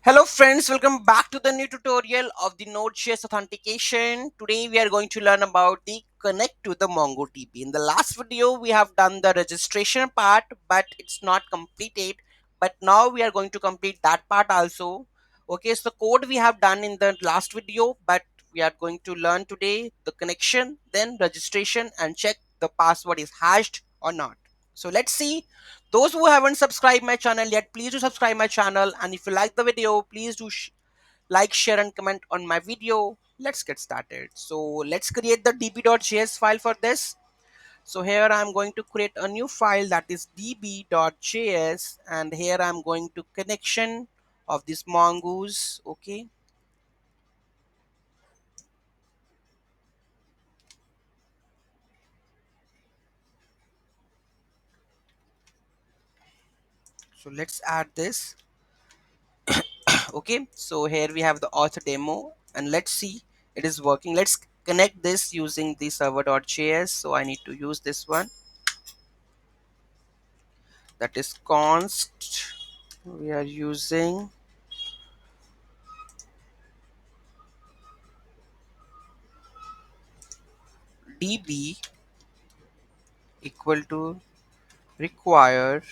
Hello friends, welcome back to the new tutorial of the Node.js authentication. Today we are going to learn about the connect to the MongoDB. In the last video we have done the registration part but it's not completed. But now we are going to complete that part also. Okay, so the code we have done in the last video, but we are going to learn today the connection, then registration and check the password is hashed or not. So let's see. Those who haven't subscribed my channel yet, please do subscribe my channel, and if you like the video, please do like, share and comment on my video. Let's get started. So let's create the db.js file for this. So here I'm going to create a new file, that is db.js, and here I'm going to connection of this mongoose. Okay, so let's add this. Okay, so here we have the author demo and let's see it is working. Let's connect this using the server.js. So I need to use this one, that is const. We are using db equal to require.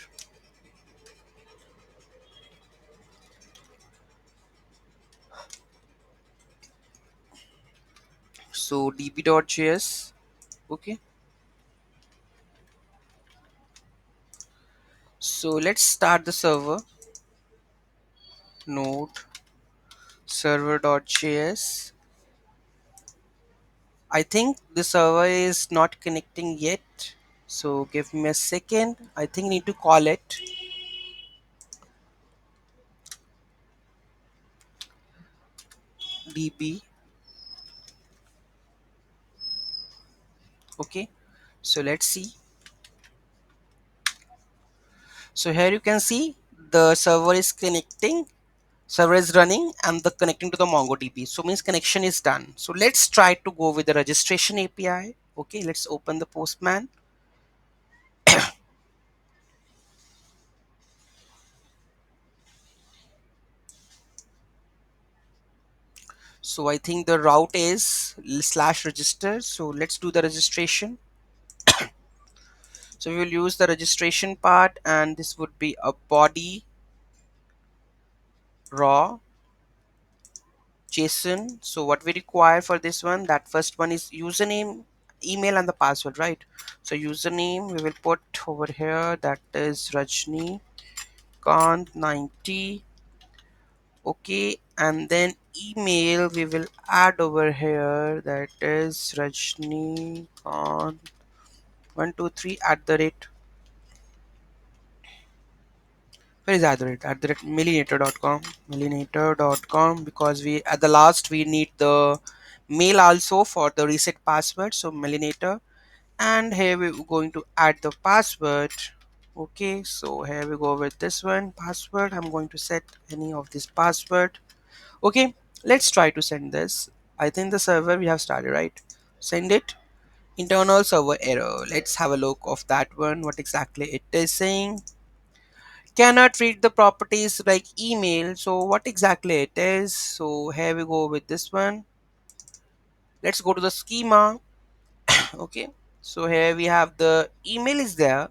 So db.js. Okay, so let's start the server. Node server.js. I think the server is not connecting yet, so give me a second. I think I need to call it db. Okay, so let's see. So here you can see the server is connecting, server is running, and the connecting to the MongoDB. So means connection is done. So let's try to go with the registration API. Okay, let's open the Postman. So I think the route is slash register. So let's do the registration. So we will use the registration part, and this would be a body raw JSON. So what we require for this one, that first one is username, email and the password, right? So username we will put over here, that is Rajni Kant 90. Okay, and then email we will add over here, that is Rajni Kant 123 at the rate. Where is at the rate millinator.com, because we at the last we need the mail also for the reset password. So millinator, and here we're going to add the password. Okay, so here we go with this one password. I'm going to set any of this password. Okay, let's try to send this. I think the server we have started, right? Send it. Internal server error. Let's have a look of that one, what exactly it is saying. Cannot read the properties like email. So what exactly it is? So here we go with this one. Let's go to the schema. Okay, so here we have the email is there,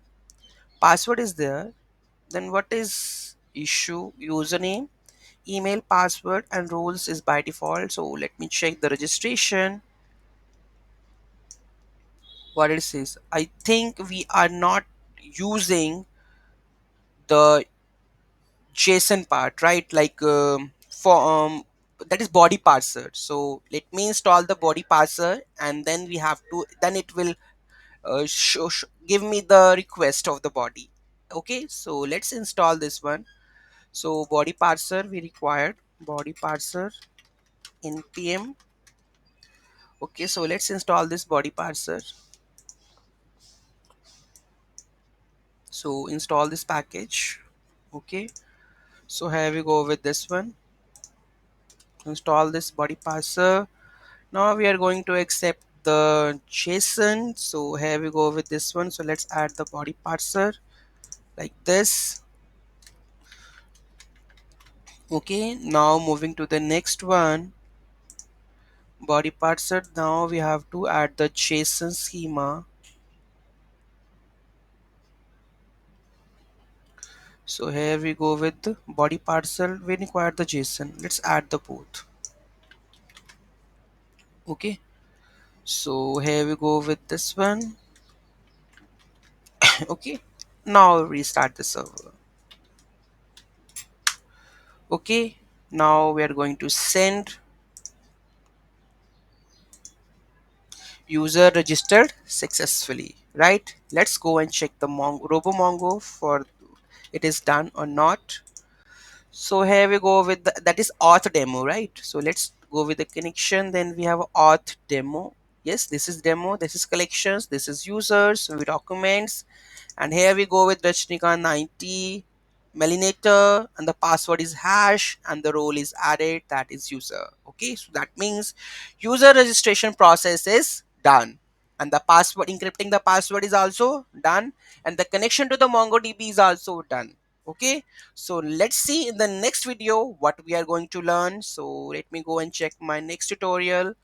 password is there, then what is issue? Username, email, password and roles is by default. So let me check the registration, what it says. I think we are not using the JSON part, right? Like for that is body parser. So let me install the body parser, and then we have to, then it will give me the request of the body. Okay, so let's install this one. So body parser we required, body parser npm. Okay, so let's install this body parser. So install this package. Okay, so here we go with this one. Install this body parser. Now we are going to accept the JSON. So here we go with this one. So let's add the body parser like this. Okay, now moving to the next one, body parser. Now we have to add the JSON schema. So here we go with the body parser. We require the JSON. Let's add the both. Okay, so here we go with this one. Okay, now restart the server. Okay, now we are going to send user registered successfully, right? Let's go and check the RoboMongo for it is done or not. So here we go with that is auth demo, right? So let's go with the connection. Then we have auth demo. Yes, this is demo. This is collections. This is users with documents. And here we go with Rajnika 90 melinator, and the password is hash, and the role is added, that is user. Okay, so that means user registration process is done, and the password encrypting the password is also done, and the connection to the MongoDB is also done. Okay, so let's see in the next video what we are going to learn. So let me go and check my next tutorial,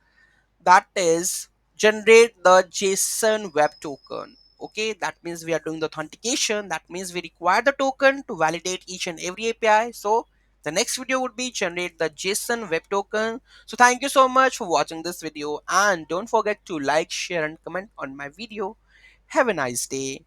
that is generate the JSON web token. Okay, that means we are doing the authentication. That means we require the token to validate each and every API. So the next video would be generate the JSON web token. So thank you so much for watching this video, and don't forget to like, share and comment on my video. Have a nice day.